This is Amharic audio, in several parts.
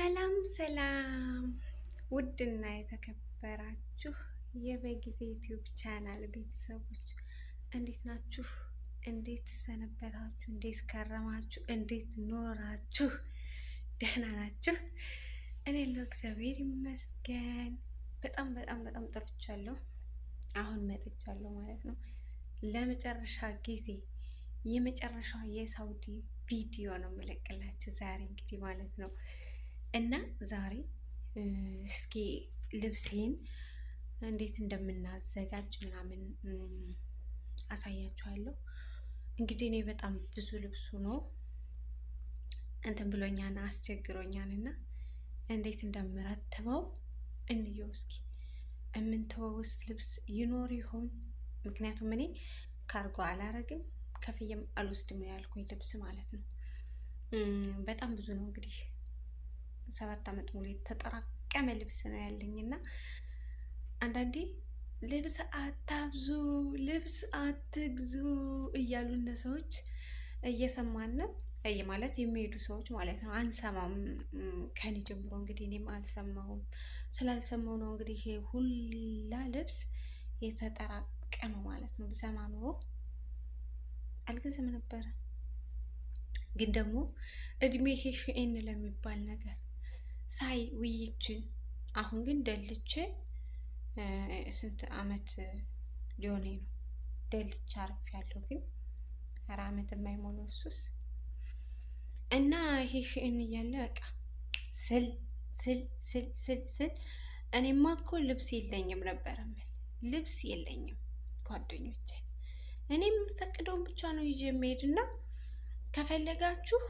ሰላም ሰላም ውድና የተከበራችሁ የበጊዜ ዩቲዩብ ቻናል ቤተሰቦች እንዴት ናችሁ? እንዴት ሰነበታችሁ? እንዴት ከረማችሁ? እንዴት ኖራችሁ? ደህና ናችሁ? እኔ ለእግዚአብሔር ይመስገን በጣም ጠፍቻለሁ። አሁን መጥቻለሁ ማለት ነው። ለመጨረሻ ጊዜ የመጨረሻው የሳውዲ ቪዲዮ ነው የምለቅላችሁ ዛሬ እንግዲህ ማለት ነው። እና ዛሬ እስኪ ልብሴን እንዴት እንደምናዘጋጅ ምናምን አሳያችኋለሁ። እንግዲህ እኔ በጣም ብዙ ልብሱ ነው እንትን ብሎኛል አስቸግሮኛል እና እንዴት እንደምረትበው እንየው እስኪ። የምንተወውስ ልብስ ይኖር ይሆን? ምክንያቱም እኔ ካርጎ አላረግም ከፍዬም አልወስድም ያልኩኝ ልብስ ማለት ነው። በጣም ብዙ ነው እንግዲህ 7 ዓመት ሙሉ የተጠራቀመ ልብስ ነው ያለኝና አንዳንዴ ልብስ አታብዙ፣ ልብስ አትግዙ እያሉን ሰዎች እየሰማን ማለት የሚሄዱ ሰዎች ማለት ነው። አንሰማም ከኔ ጀምሮ እንግዲህ እኔም አልሰማሁም። ስላልሰማው ነው እንግዲህ ይሄ ሁላ ልብስ የተጠራቀመ ማለት ነው። ብሰማ ኖሮ አልገዛም ነበረ። ግን ደግሞ እድሜ ይሄ ሺኤን ለሚባል ነገር ሳይ ውይይችን አሁን ግን ደልቼ ስንት አመት ሊሆነኝ ነው ደልቼ አርፍ ያለው ግን 4 አመት የማይሞላው እሱስ እና ይሄ ሺኤን እያለ በቃ ስል እኔማ እኮ ልብስ የለኝም ነበር ልብስ የለኝም ጓደኞቼ። እኔ የምፈቅደውን ብቻ ነው ይዤ የምሄድና ከፈለጋችሁ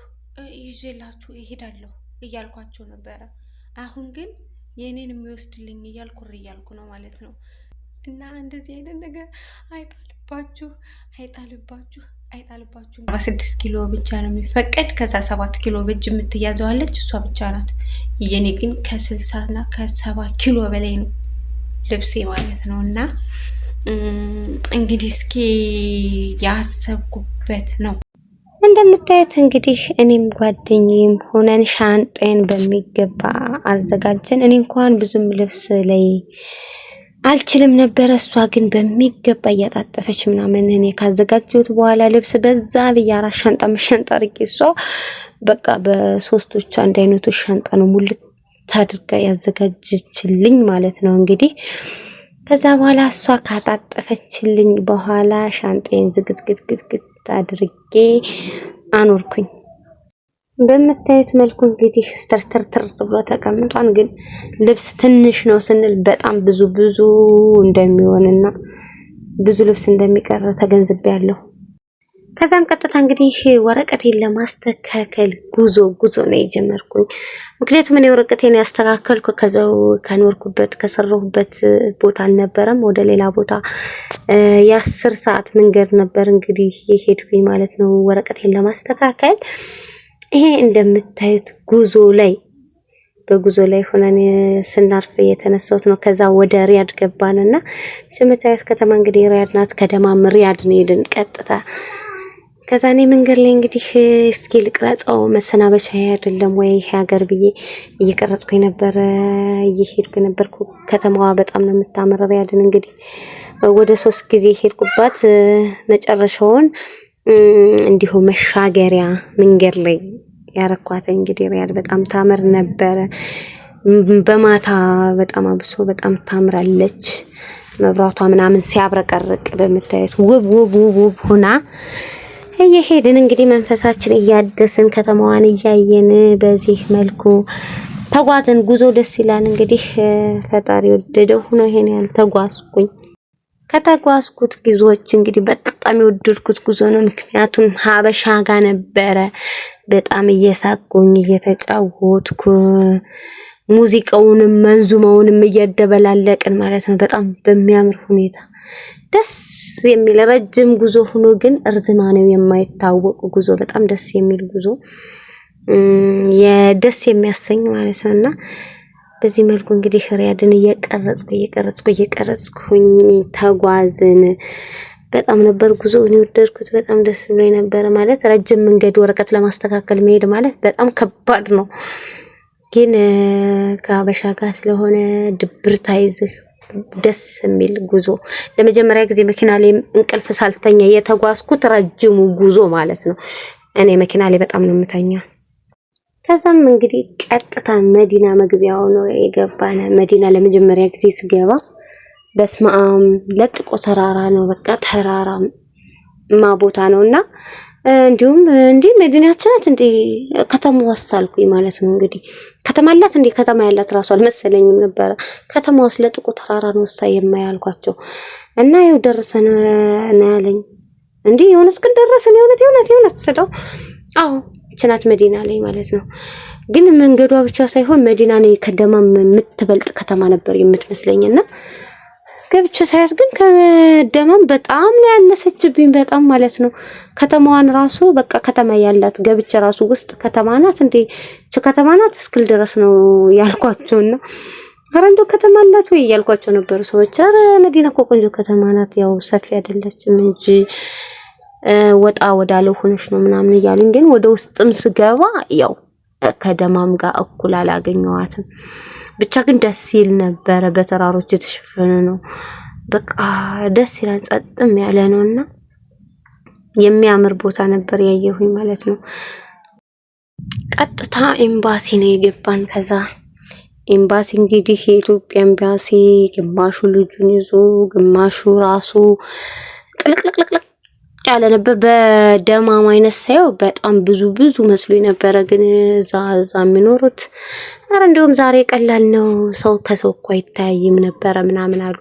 ይዤላችሁ እሄዳለሁ እያልኳቸው ነበረ። አሁን ግን የኔን የሚወስድልኝ እያልኩ ነው ማለት ነው። እና እንደዚህ አይነት ነገር አይጣልባችሁ 6 ኪሎ ብቻ ነው የሚፈቀድ። ከዛ 7 ኪሎ በእጅ የምትያዘዋለች እሷ ብቻ ናት። የኔ ግን ከ60 እና ከ70 ኪሎ በላይ ነው ልብሴ ማለት ነው። እና እንግዲህ እስኪ ያሰብኩበት ነው። እንደምታዩት እንግዲህ እኔም ጓደኛዬም ሆነን ሻንጣዬን በሚገባ አዘጋጀን። እኔ እንኳን ብዙም ልብስ ላይ አልችልም ነበር። እሷ ግን በሚገባ እያጣጠፈች ምናምን እኔ ካዘጋጀሁት በኋላ ልብስ በዛ ብዬ 4 ሻንጣ መሻንጣ አድርጌ እሷ በቃ በሶስቶች አንድ አይነቶች ሻንጣ ነው ሙልት አድርጋ ያዘጋጀችልኝ ማለት ነው። እንግዲህ ከዛ በኋላ እሷ ካጣጠፈችልኝ በኋላ ሻንጣዬን ዝግትግትግት አድርጌ አኖርኩኝ። በምታዩት መልኩ እንግዲህ ስተርተር ብሎ ተቀምጧል። ግን ልብስ ትንሽ ነው ስንል በጣም ብዙ እንደሚሆንና ብዙ ልብስ እንደሚቀር ተገንዝቤያለሁ። ከዛም ቀጥታ እንግዲህ ወረቀቴን ለማስተካከል ጉዞ ነው የጀመርኩኝ። ምክንያቱም እኔ ወረቀቴን ያስተካከልኩ ከዛው ከኖርኩበት ከሰራሁበት ቦታ አልነበረም፣ ወደ ሌላ ቦታ የ10 ሰዓት መንገድ ነበር እንግዲህ የሄድኩኝ ማለት ነው ወረቀቴን ለማስተካከል። ይሄ እንደምታዩት በጉዞ ላይ ሆነን ስናርፍ የተነሳሁት ነው። ከዛ ወደ ሪያድ ገባንና የምታዩት ከተማ እንግዲህ ሪያድ ናት። ከደማም ሪያድ ነው ሄድን ቀጥታ። ከዛ እኔ መንገድ ላይ እንግዲህ እስኪ ልቅረጸው መሰናበቻ አይደለም ወይ ሀገር ብዬ እየቀረጽኩኝ ነበር እየሄድኩ ነበርኩ። ከተማዋ በጣም ነው የምታምር ሪያድን እንግዲህ ወደ 3 ጊዜ ሄድኩባት። መጨረሻውን እንዲሁ መሻገሪያ መንገድ ላይ ያረኳት እንግዲህ ሪያድ በጣም ታምር ነበረ። በማታ በጣም አብሶ በጣም ታምራለች። መብራቷ ምናምን ሲያብረቀርቅ በመታየት ውብ ሆና እየሄድን እንግዲህ መንፈሳችን እያደስን ከተማዋን እያየን በዚህ መልኩ ተጓዝን። ጉዞ ደስ ይላል እንግዲህ ፈጣሪ ወደደው ሆኖ ይሄን ያህል ተጓዝኩኝ። ከተጓዝኩት ጉዞዎች እንግዲህ በጣም የወደድኩት ጉዞ ነው። ምክንያቱም ሀበሻ ጋር ነበረ። በጣም እየሳቅኩኝ እየተጫወትኩ ሙዚቃውንም መንዙማውንም እያደበላለቅን ማለት ነው። በጣም በሚያምር ሁኔታ ደስ የሚል ረጅም ጉዞ ሆኖ ግን እርዝማኔው የማይታወቅ ጉዞ፣ በጣም ደስ የሚል ጉዞ የደስ የሚያሰኝ ማለት ነውና በዚህ መልኩ እንግዲህ ሪያድን እየቀረጽኩኝ ተጓዝን። በጣም ነበር ጉዞውን የወደድኩት። በጣም ደስ ብሎኝ ነበር ማለት ረጅም መንገድ ወረቀት ለማስተካከል መሄድ ማለት በጣም ከባድ ነው። ግን ከአበሻ ጋር ስለሆነ ድብርት አይዝህ ደስ የሚል ጉዞ። ለመጀመሪያ ጊዜ መኪና ላይ እንቅልፍ ሳልተኛ የተጓዝኩት ረጅሙ ጉዞ ማለት ነው። እኔ መኪና ላይ በጣም ነው የምተኛ። ከዛም እንግዲህ ቀጥታ መዲና መግቢያው ነው የገባነ። መዲና ለመጀመሪያ ጊዜ ስገባ በስማም ለጥቆ ተራራ ነው፣ በቃ ተራራማ ቦታ ነውና እንዲሁም እንዴ መዲናችን ናት እንዴ ከተማው ወሳልኩኝ ማለት ነው። እንግዲህ ከተማ አላት እንዴ ከተማ ያላት ራሱ አልመሰለኝም ነበር። ከተማው ለጥቆ ተራራ ነው ወሳይ የማያልኳቸው እና ይኸው ደረሰን ነው ያለኝ። እንዴ የሆነስ ግን ደረሰን የሆነት ስለው አዎ ችናት መዲና ላይ ማለት ነው። ግን መንገዷ ብቻ ሳይሆን መዲና ነው ከደማም የምትበልጥ ከተማ ነበር የምትመስለኝና ገብቼ ሳያት ግን ከደማም በጣም ነው ያነሰችብኝ፣ በጣም ማለት ነው። ከተማዋን ራሱ በቃ ከተማ ያላት ገብቼ ራሱ ውስጥ ከተማ ናት እንዴ ከተማ ናት እስክል ድረስ ነው ያልኳቸውና ኧረ እንደው ከተማ አላት ወይ ያልኳቸው ነበር ሰዎች። ኧረ መዲና እኮ ቆንጆ ከተማ ናት፣ ያው ሰፊ አይደለችም እንጂ ወጣ ወዳለው ሆነሽ ነው ምናምን እያሉኝ፣ ግን ወደ ውስጥም ስገባ ያው ከደማም ጋር እኩል አላገኘዋትም። ብቻ ግን ደስ ይል ነበር። በተራሮች የተሸፈነ ነው፣ በቃ ደስ ይላል። ጸጥም ያለ ነውና የሚያምር ቦታ ነበር ያየሁኝ ማለት ነው። ቀጥታ ኤምባሲ ነው የገባን። ከዛ ኤምባሲ እንግዲህ የኢትዮጵያ ኤምባሲ ግማሹ ልጁን ይዞ ግማሹ ራሱ ጥልቅልቅልቅ ያለ ነበር። በደማም አይነት ሳይው በጣም ብዙ መስሎኝ ነበረ። ግን እዛ የሚኖሩት አረ እንደውም ዛሬ ቀላል ነው ሰው ከሰው እኮ አይታይም ነበረ ምናምን አሉ።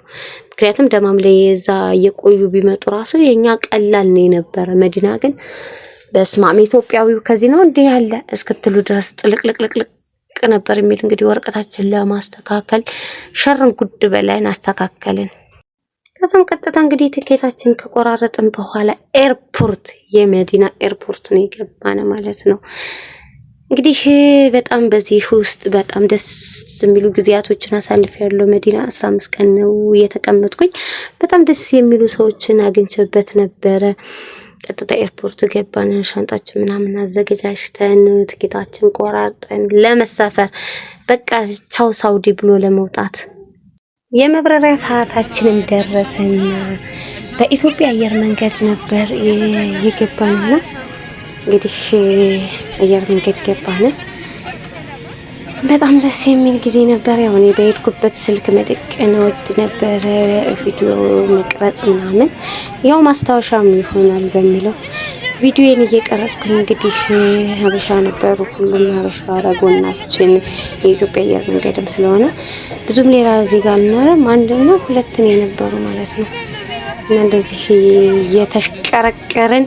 ምክንያቱም ደማም ላይ እዛ እየቆዩ ቢመጡ ራሱ የኛ ቀላል ነው የነበረ። መዲና ግን በስማም ኢትዮጵያዊው ከዚህ ነው እንዴ ያለ እስክትሉ ድረስ ጥልቅልቅልቅ ነበር የሚል። እንግዲህ ወረቀታችን ለማስተካከል ሸርን ጉድ በላይን አስተካከልን። ከዛም ቀጥታ እንግዲህ ትኬታችን ከቆራረጥን በኋላ ኤርፖርት የመዲና ኤርፖርት ነው የገባነ ማለት ነው። እንግዲህ በጣም በዚህ ውስጥ በጣም ደስ የሚሉ ጊዜያቶችን አሳልፌያለሁ። መዲና 15 ቀን ነው የተቀመጥኩኝ። በጣም ደስ የሚሉ ሰዎችን አግኝቼበት ነበረ። ቀጥታ ኤርፖርት ገባን። ሻንጣችን ምናምን አዘጋጅተን ትኬታችን ቆራርጠን ለመሳፈር በቃ ቻው ሳውዲ ብሎ ለመውጣት የመብረሪያ ሰዓታችንን ደረሰና በኢትዮጵያ አየር መንገድ ነበር የገባንና እንግዲህ አየር መንገድ ገባን። በጣም ደስ የሚል ጊዜ ነበር። ያው እኔ በሄድኩበት ስልክ መደቀን ወድ ነበር ቪዲዮ መቅረጽ ምናምን ያው ማስታወሻም ይሆናል በሚለው ቪዲዮን እየቀረጽኩኝ እንግዲህ ሀበሻ ነበሩ፣ ሁሉም ሀበሻ አረጎናችን የኢትዮጵያ አየር መንገድም ስለሆነ ብዙም ሌላ ዜጋ አልነበረም። አንድ ነው ሁለት ነው የነበሩ ማለት ነው። እና እንደዚህ የተሽቀረቀረን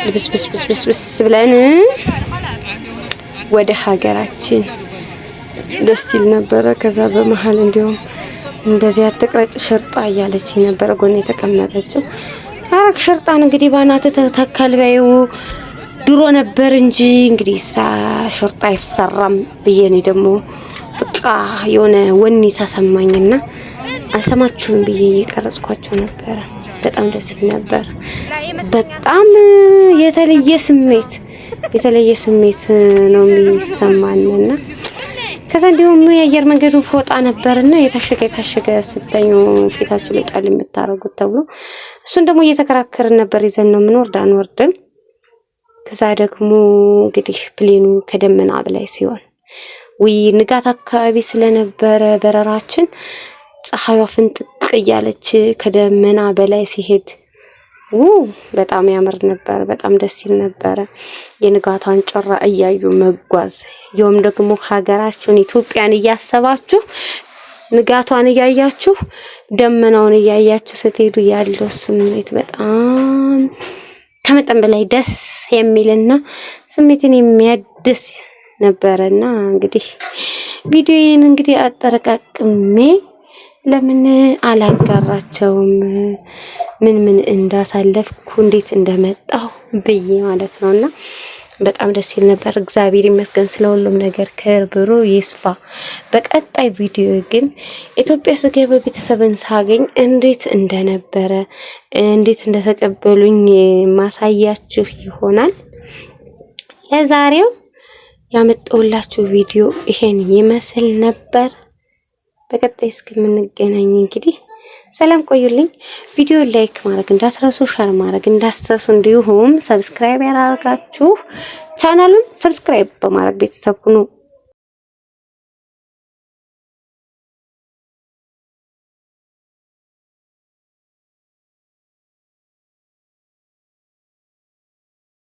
ብስ ብለን ወደ ሀገራችን ደስ ይል ነበረ። ከዛ በመሃል እንዲሁም እንደዚህ አትቅረጭ ሽርጣ እያለች ነበረ ጎን የተቀመጠችው። አክ ሽርጣን እንግዲህ ባናተ ተከልበዩ ድሮ ነበር እንጂ እንግዲህ ሽርጣ አይፈራም ብዬ ነው ደግሞ በቃ የሆነ ወኔ ተሰማኝና አልሰማችሁም ብዬ እየቀረጽኳቸው ነበር። በጣም ደስ ይል ነበር። በጣም የተለየ ስሜት ነው የሚሰማንና ከዛ እንዲሁም የአየር መንገዱ ፎጣ ነበርና የታሸገ ስተኙ ፊታችሁ ላይ ጣል የምታረጉት ተብሎ እሱን ደግሞ እየተከራከርን ነበር። ይዘን ነው ምን አንወርድም። ከዛ ደግሞ እንግዲህ ፕሌኑ ከደመና በላይ ሲሆን ንጋት አካባቢ ስለነበረ በረራችን ፀሐይዋ ፍንጥቅ እያለች ከደመና በላይ ሲሄድ በጣም ያምር ነበር። በጣም ደስ ይል ነበር። የንጋቷን ጭራ እያዩ መጓዝ ይውም ደግሞ ሀገራችሁን ኢትዮጵያን እያሰባችሁ ንጋቷን እያያችሁ ደመናውን እያያችሁ ስትሄዱ ያለው ስሜት በጣም ከመጠን በላይ ደስ የሚልና ስሜትን የሚያድስ ነበርና እንግዲህ ቪዲዮዬን እንግዲህ አጠረቃቅሜ ለምን አላጋራቸውም ምን እንዳሳለፍኩ እንዴት እንደመጣሁ ብዬ ማለት ነውና በጣም ደስ ይል ነበር። እግዚአብሔር ይመስገን ስለሁሉም ነገር ክብሩ ይስፋ። በቀጣይ ቪዲዮ ግን ኢትዮጵያ ስገባ ቤተሰብን ሳገኝ እንዴት እንደነበረ እንዴት እንደተቀበሉኝ ማሳያችሁ ይሆናል። ለዛሬው ያመጣሁላችሁ ቪዲዮ ይሄን ይመስል ነበር። በቀጣይ እስከምንገናኝ እንግዲህ ሰላም ቆዩልኝ። ቪዲዮ ላይክ ማድረግ እንዳትረሱ፣ ሼር ማድረግ እንዳትረሱ፣ እንዲሁም ሰብስክራይብ ያላደረጋችሁ ቻናሉን ሰብስክራይብ በማድረግ ቤተሰብ ሁኑ።